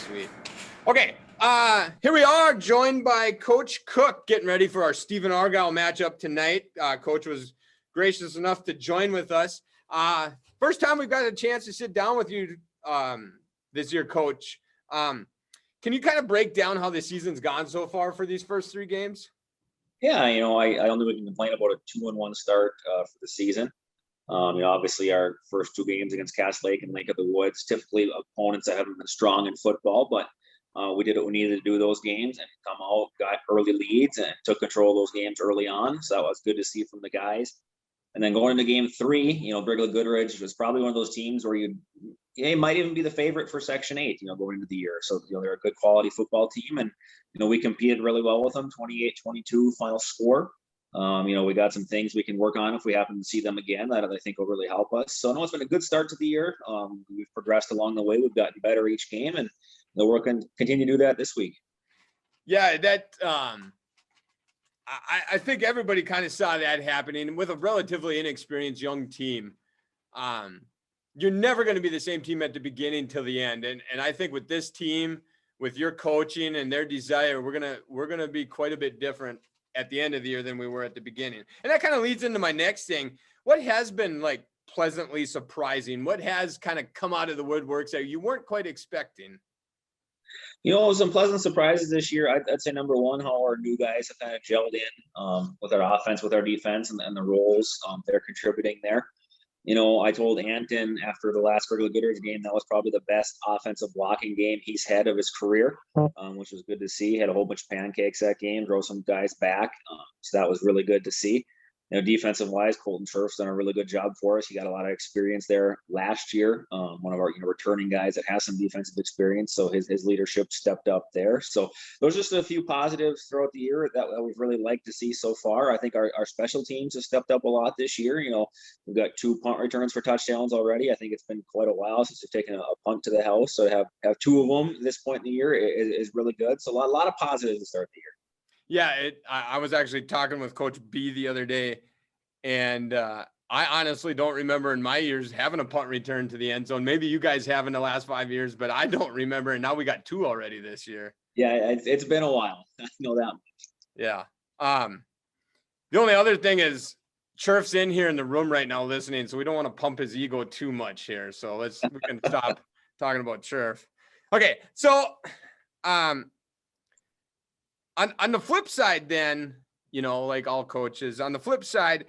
Sweet. Okay, here we are, joined by Coach Cook, getting ready for our Stephen Argyle matchup tonight. Coach was gracious enough to join with us. First time we've got a chance to sit down with you this year, Coach. Can you kind of break down how the season's gone so far for these first 3 games? Yeah, I don't think we can complain about a 2-1 start for the season. Obviously our first 2 games against Cass Lake and Lake of the Woods, typically opponents that haven't been strong in football, but we did what we needed to do those games and come out, got early leads and took control of those games early on. So that was good to see from the guys. And then going into game 3, Brigalow Goodrich was probably one of those teams where you might even be the favorite for Section 8, going into the year. So, they're a good quality football team. And, we competed really well with them, 28-22 final score. We got some things we can work on if we happen to see them again that I think will really help us. So, no, it's been a good start to the year. We've progressed along the way. We've gotten better each game, and we're going to continue to do that this week. Yeah, that I think everybody kind of saw that happening with a relatively inexperienced young team. You're never going to be the same team at the beginning till the end. And I think with this team, with your coaching and their desire, we're gonna be quite a bit different at the end of the year than we were at the beginning. And that kind of leads into my next thing. What has been like pleasantly surprising? What has kind of come out of the woodworks that you weren't quite expecting? Some pleasant surprises this year. I'd say number one, how our new guys have kind of gelled in with our offense, with our defense, and the roles they're contributing there. I told Anton after the last Brigalow Goodrich game that was probably the best offensive blocking game he's had of his career, which was good to see. He had a whole bunch of pancakes that game, drove some guys back, so that was really good to see. Defensive wise, Colton Scherf's done a really good job for us. He got a lot of experience there last year. One of our returning guys that has some defensive experience, so his leadership stepped up there. So those are just a few positives throughout the year that we've really liked to see so far. I think our special teams have stepped up a lot this year. We've got 2 punt returns for touchdowns already. I think it's been quite a while since we've taken a punt to the house. So to have 2 of them at this point in the year is really good. So a lot of positives to start the year. Yeah, I was actually talking with Coach B the other day, and I honestly don't remember in my years having a punt return to the end zone. Maybe you guys have in the last 5 years, but I don't remember. And now we got 2 already this year. Yeah, it's been a while. I know that much. Yeah. The only other thing is Scherf's in here in the room right now listening, so we don't want to pump his ego too much here. So we can stop talking about Scherf. Okay, so on the flip side, then, like all coaches, on the flip side,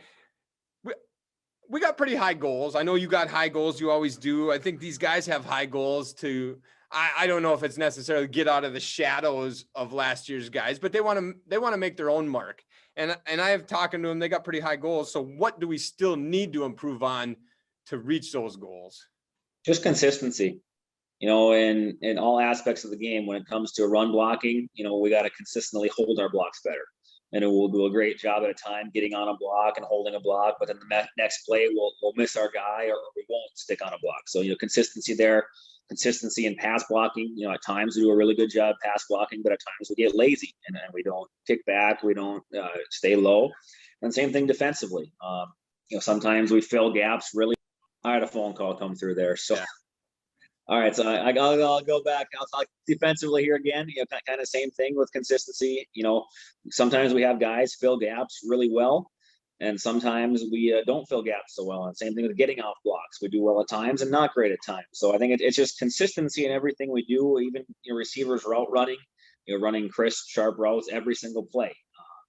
we got pretty high goals. I know you got high goals. You always do. I think these guys have high goals to, I don't know if it's necessarily get out of the shadows of last year's guys, but they want to make their own mark. And I have talking to them, they got pretty high goals. So what do we still need to improve on to reach those goals? Just consistency. In all aspects of the game, when it comes to run blocking, we got to consistently hold our blocks better. And we'll do a great job at a time getting on a block and holding a block, but then the next play we'll miss our guy or we won't stick on a block. So, consistency there, consistency in pass blocking. At times we do a really good job pass blocking, but at times we get lazy and we don't kick back, we don't stay low. And same thing defensively. Sometimes we fill gaps really. I had a phone call come through there. So. Yeah. All right, so I'll go back. I'll talk defensively here again. Kind of same thing with consistency. Sometimes we have guys fill gaps really well, and sometimes we don't fill gaps so well. And same thing with getting off blocks. We do well at times and not great at times. So I think it's just consistency in everything we do. Even receivers route running, running crisp, sharp routes every single play.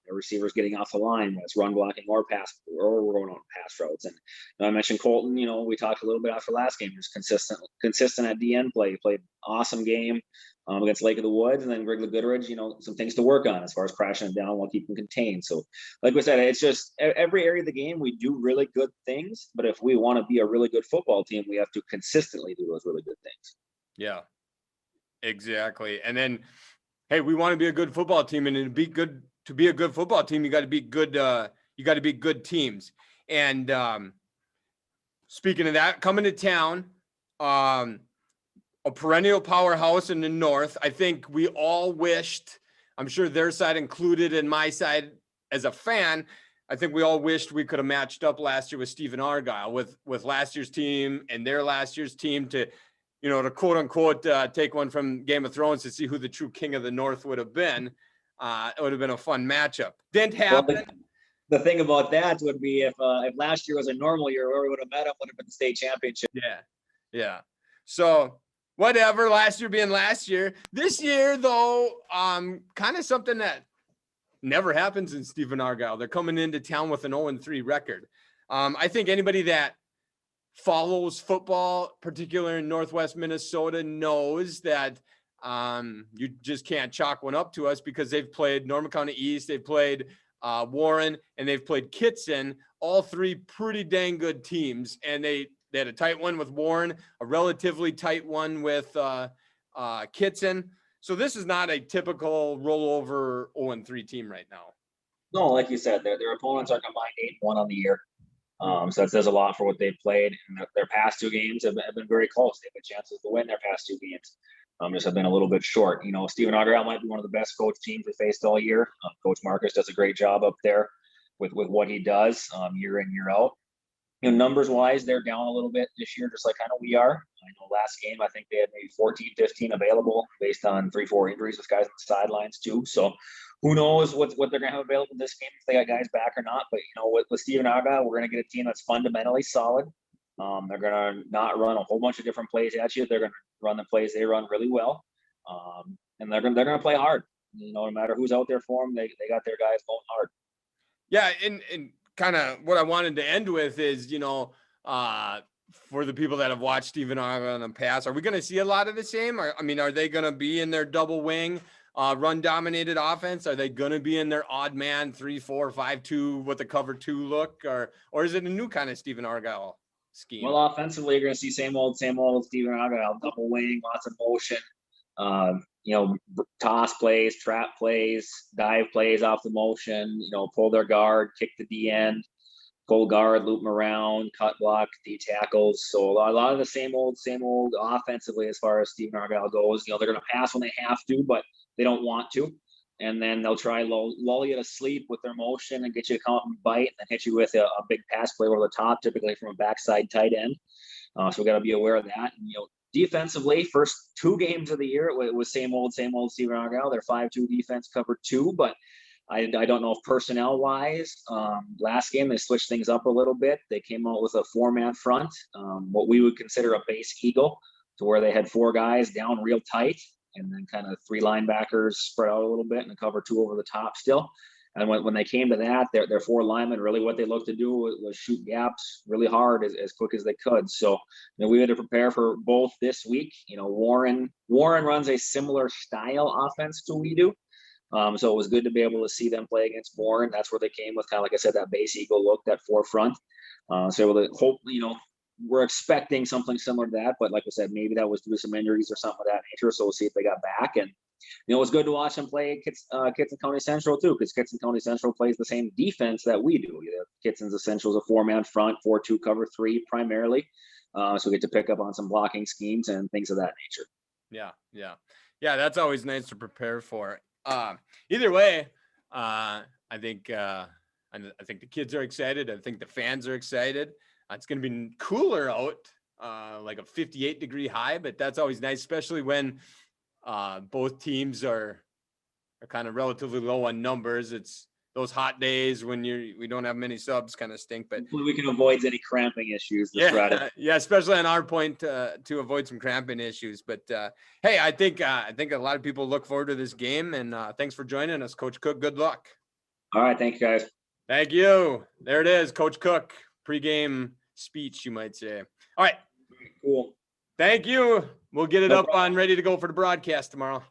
The receivers getting off the line, whether it's run blocking or pass, or we're going on pass routes. And I mentioned Colton, we talked a little bit after last game, just consistent at DN play. He played awesome game against Lake of the Woods, and then Brigalow Goodrich, some things to work on as far as crashing it down while keeping contained. So like we said, it's just every area of the game, we do really good things, but if we want to be a really good football team, we have to consistently do those really good things. Yeah, exactly. And then, hey, we want to be a good football team, and it'd be good to be a good football team. You got to be good. You got to be good teams. And speaking of that, coming to town, a perennial powerhouse in the North. I think we all wished, I'm sure their side included and my side as a fan, I think we all wished we could have matched up last year with Stephen Argyle with last year's team and their last year's team to, to quote unquote, take one from Game of Thrones to see who the true king of the North would have been. It would have been a fun matchup. Didn't happen. Well, the thing about that would be if last year was a normal year, where we would have met him would have been the state championship. Yeah. So whatever, last year being last year. This year, though, kind of something that never happens in Stephen Argyle. They're coming into town with an 0-3 record. I think anybody that follows football, particularly in Northwest Minnesota, knows that you just can't chalk one up to us because they've played Norman County East, they've played Warren, and they've played Kittson, all three pretty dang good teams. And they had a tight one with Warren, a relatively tight one with Kittson. So this is not a typical rollover 0-3 team right now. No, like you said, their opponents are combined 8-1 on the year. So that says a lot for what they've played. And their past two games have been very close. They've had chances to win their past two games. Just have been a little bit short. Stephen Argyle might be one of the best coach teams we faced all year. Coach Marcus does a great job up there with what he does year in, year out. Numbers wise, they're down a little bit this year, just like kind of we are. I know last game, I think they had maybe 14, 15 available based on 3-4 injuries with guys on the sidelines too. So who knows what they're going to have available this game, if they got guys back or not. But, with Stephen Argyle, we're going to get a team that's fundamentally solid. They're going to not run a whole bunch of different plays at you. They're going to run the plays they run really well. And they're going to play hard. No matter who's out there for them, they got their guys going hard. Yeah, and kind of what I wanted to end with is, for the people that have watched Stephen Argyle in the past, are we going to see a lot of the same? Are they going to be in their double wing, run dominated offense? Are they going to be in their odd man 3-4-5-2 with the cover 2 look, or is it a new kind of Stephen Argyle scheme? Well, offensively, you're going to see same old Stephen Argyle, double wing, lots of motion. Toss plays, trap plays, dive plays off the motion, pull their guard, kick the D end, pull guard, loop them around, cut block, D tackles. So a lot of the same old offensively as far as Stephen Argyle goes. They're going to pass when they have to, but they don't want to. And then they'll try lull you to sleep with their motion and get you to come up and bite and hit you with a big pass play over the top, typically from a backside tight end. So we got to be aware of that. And, defensively, first 2 games of the year, it was same old Stephen Argyle. Their 5-2 defense covered 2, but I don't know if personnel wise, last game they switched things up a little bit. They came out with a 4-man front, what we would consider a base eagle, to where they had 4 guys down real tight and then kind of 3 linebackers spread out a little bit and a cover 2 over the top still. And when they came to that, their 4 linemen, really what they looked to do was shoot gaps really hard as quick as they could. So we had to prepare for both this week. Warren runs a similar style offense to we do. So it was good to be able to see them play against Warren. That's where they came with, kind of like I said, that base eagle look, that forefront. So able to hope, we're expecting something similar to that. But like I said, maybe that was due to some injuries or something of that nature. So we'll see if they got back. And it was good to watch them play Kittson County Central too, because Kittson County Central plays the same defense that we do. Kittson's essential is a 4-man front, 4-2 cover 3 primarily. So we get to pick up on some blocking schemes and things of that nature. Yeah. That's always nice to prepare for. Either way, I think the kids are excited. I think the fans are excited. It's going to be cooler out, like a 58-degree high, but that's always nice, especially when both teams are kind of relatively low on numbers. It's those hot days when we don't have many subs kind of stink, but we can avoid any cramping issues. Yeah, especially on our point to avoid some cramping issues. But hey, I think a lot of people look forward to this game, and thanks for joining us, Coach Cook. Good luck. All right, thank you, guys. Thank you. There it is, Coach Cook. Pre-game speech, you might say. All right. Cool. Thank you. We'll get it up on ready to go for the broadcast tomorrow.